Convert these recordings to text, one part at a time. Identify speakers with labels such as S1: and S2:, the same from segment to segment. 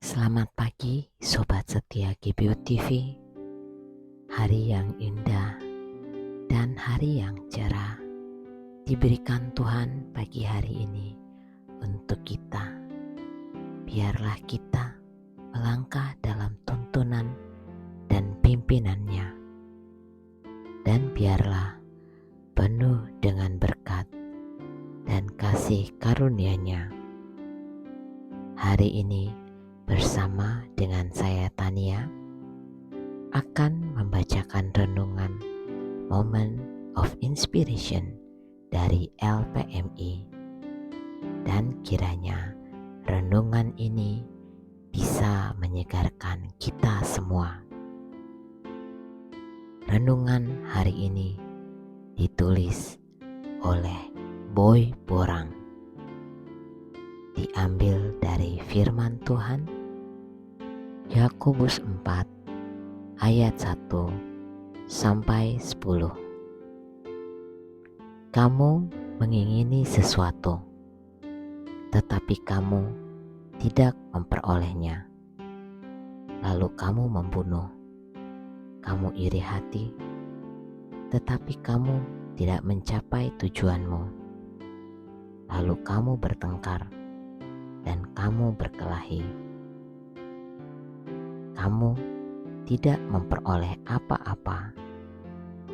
S1: Selamat pagi Sobat Setia GBU TV. Hari yang indah dan hari yang cerah diberikan Tuhan pagi hari ini untuk kita. Biarlah kita melangkah dalam tuntunan dan pimpinannya, dan biarlah penuh dengan berkat dan kasih karunia-Nya. Hari ini bersama dengan saya Tania akan membacakan renungan Moment of Inspiration dari LPMI, dan kiranya renungan ini bisa menyegarkan kita semua. Renungan hari ini ditulis oleh Boy Borang, diambil dari firman Tuhan Yakobus 4 ayat 1 sampai 10. Kamu mengingini sesuatu, tetapi kamu tidak memperolehnya. Lalu kamu membunuh. Kamu iri hati, tetapi kamu tidak mencapai tujuanmu. Lalu kamu bertengkar dan kamu berkelahi. Kamu tidak memperoleh apa-apa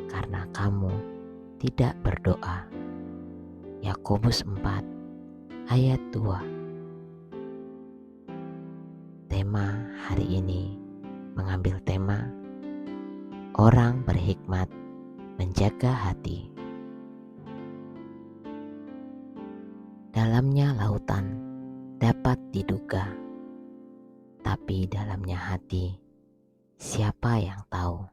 S1: karena kamu tidak berdoa. Yakobus 4 ayat 2. Tema hari ini mengambil tema orang berhikmat menjaga hati. Dalamnya lautan dapat diduga, tapi dalamnya hati siapa yang tahu?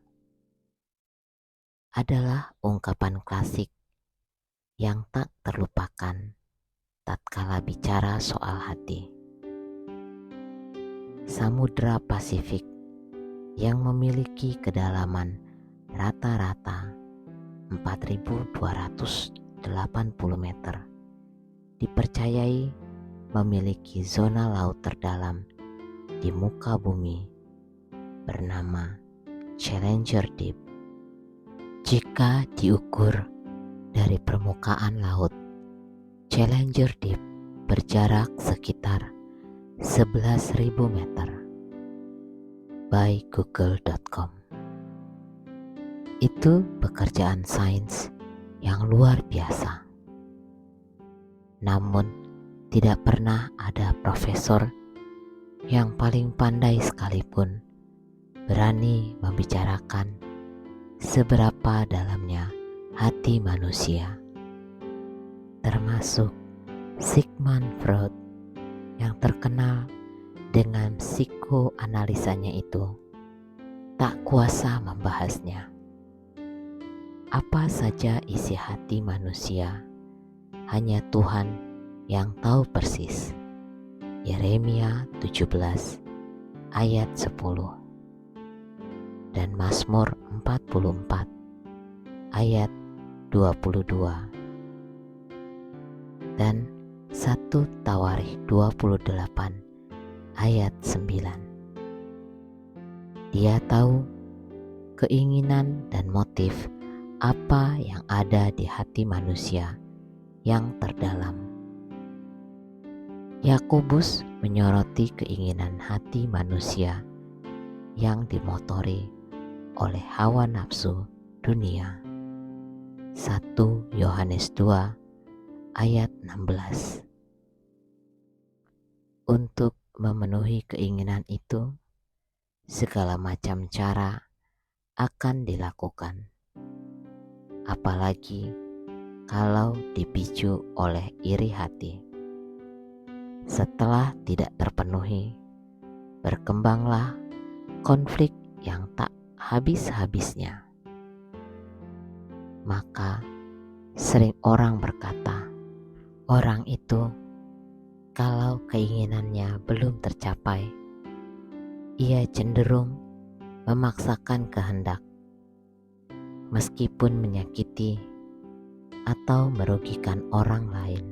S1: Adalah ungkapan klasik yang tak terlupakan tatkala bicara soal hati. Samudra Pasifik yang memiliki kedalaman rata-rata 4.280 meter dipercayai memiliki zona laut terdalam di muka bumi bernama Challenger Deep. Jika diukur dari permukaan laut, Challenger Deep berjarak sekitar 11.000 meter by google.com. Itu pekerjaan sains yang luar biasa. Namun tidak pernah ada profesor yang paling pandai sekalipun berani membicarakan seberapa dalamnya hati manusia, termasuk Sigmund Freud yang terkenal dengan psikoanalisanya itu tak kuasa membahasnya. Apa saja isi hati manusia hanya Tuhan yang tahu persis. Yeremia 17 ayat 10 dan Mazmur 44 ayat 22 dan 1 Tawarikh 28 ayat 9. Dia tahu keinginan dan motif apa yang ada di hati manusia yang terdalam. Yakobus menyoroti keinginan hati manusia yang dimotori oleh hawa nafsu dunia. 1 Yohanes 2 ayat 16. Untuk memenuhi keinginan itu, segala macam cara akan dilakukan. Apalagi kalau dipicu oleh iri hati. Setelah tidak terpenuhi, berkembanglah konflik yang tak habis-habisnya. Maka sering orang berkata, orang itu kalau keinginannya belum tercapai, ia cenderung memaksakan kehendak, meskipun menyakiti atau merugikan orang lain.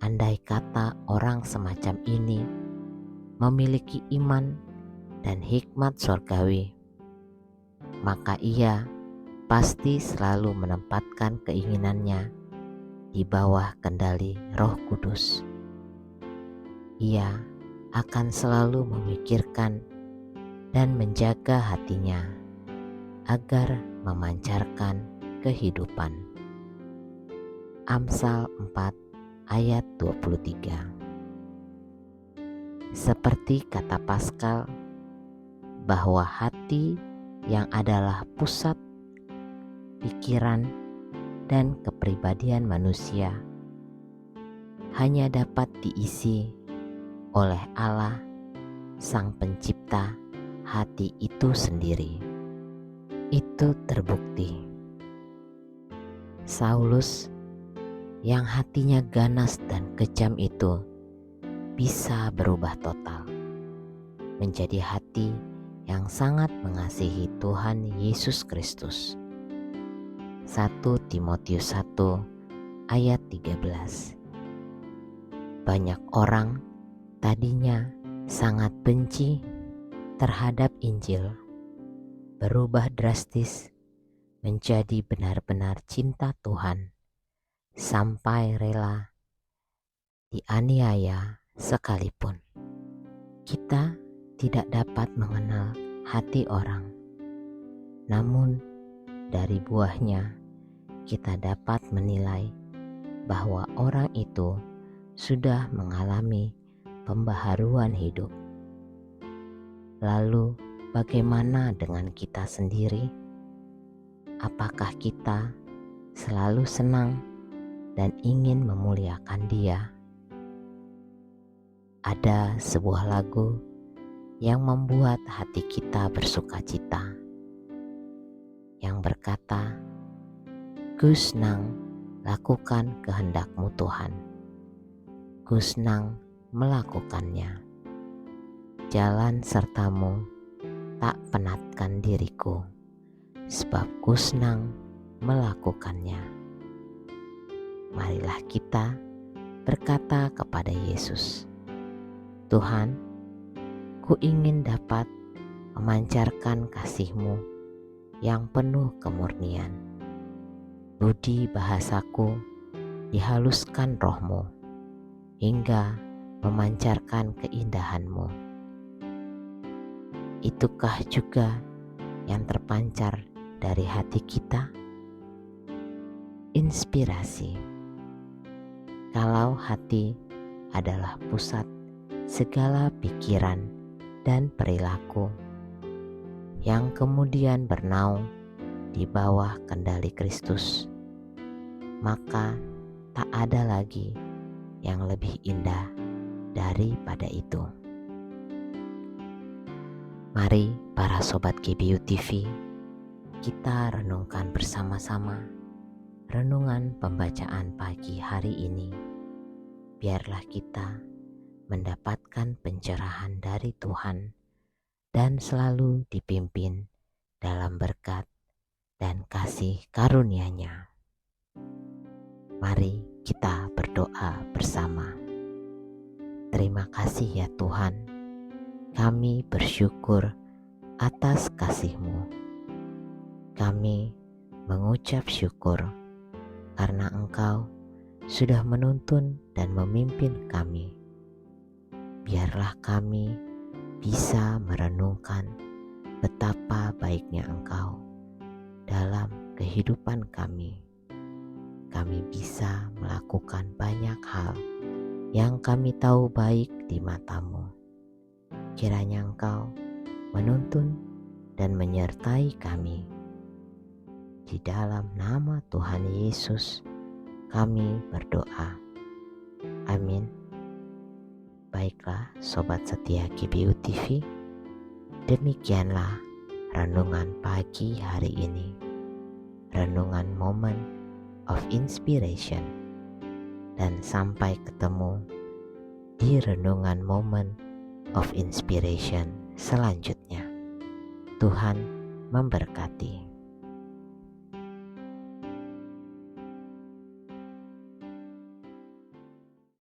S1: Andai kata orang semacam ini memiliki iman dan hikmat surgawi, maka ia pasti selalu menempatkan keinginannya di bawah kendali Roh Kudus. Ia akan selalu memikirkan dan menjaga hatinya agar memancarkan kehidupan. Amsal 4 ayat 23. Seperti kata Pascal bahwa hati yang adalah pusat pikiran dan kepribadian manusia hanya dapat diisi oleh Allah, Sang Pencipta hati itu sendiri. Itu terbukti Saulus yang hatinya ganas dan kejam itu bisa berubah total menjadi hati yang sangat mengasihi Tuhan Yesus Kristus. 1 Timotius 1 ayat 13. Banyak orang tadinya sangat benci terhadap Injil berubah drastis menjadi benar-benar cinta Tuhan sampai rela dianiaya sekalipun. Kita tidak dapat mengenal hati orang, namun dari buahnya kita dapat menilai bahwa orang itu sudah mengalami pembaharuan hidup. Lalu bagaimana dengan kita sendiri? Apakah kita selalu senang dan ingin memuliakan Dia? Ada sebuah lagu yang membuat hati kita bersukacita, yang berkata, "Ku senang lakukan kehendak-Mu Tuhan, ku senang melakukannya. Jalan serta-Mu tak penatkan diriku, sebab ku senang melakukannya." Marilah kita berkata kepada Yesus, "Tuhan, ku ingin dapat memancarkan kasih-Mu yang penuh kemurnian. Budi bahasaku dihaluskan Roh-Mu hingga memancarkan keindahan-Mu." Itukah juga yang terpancar dari hati kita? Inspirasi. Kalau hati adalah pusat segala pikiran dan perilaku yang kemudian bernaung di bawah kendali Kristus, maka tak ada lagi yang lebih indah daripada itu. Mari para sobat GBU TV, kita renungkan bersama-sama renungan pembacaan pagi hari ini. Biarlah kita mendapatkan pencerahan dari Tuhan dan selalu dipimpin dalam berkat dan kasih karunia-Nya. Mari kita berdoa bersama. Terima kasih ya Tuhan, kami bersyukur atas kasih-Mu. Kami mengucap syukur karena Engkau sudah menuntun dan memimpin kami. Biarlah kami bisa merenungkan betapa baiknya Engkau dalam kehidupan kami. Kami bisa melakukan banyak hal yang kami tahu baik di mata-Mu. Kiranya Engkau menuntun dan menyertai kami. Di dalam nama Tuhan Yesus kami berdoa. Amin. Baiklah sobat setia GBU TV, demikianlah renungan pagi hari ini. Renungan Moment of Inspiration. Dan sampai ketemu di renungan Moment of Inspiration selanjutnya. Tuhan memberkati.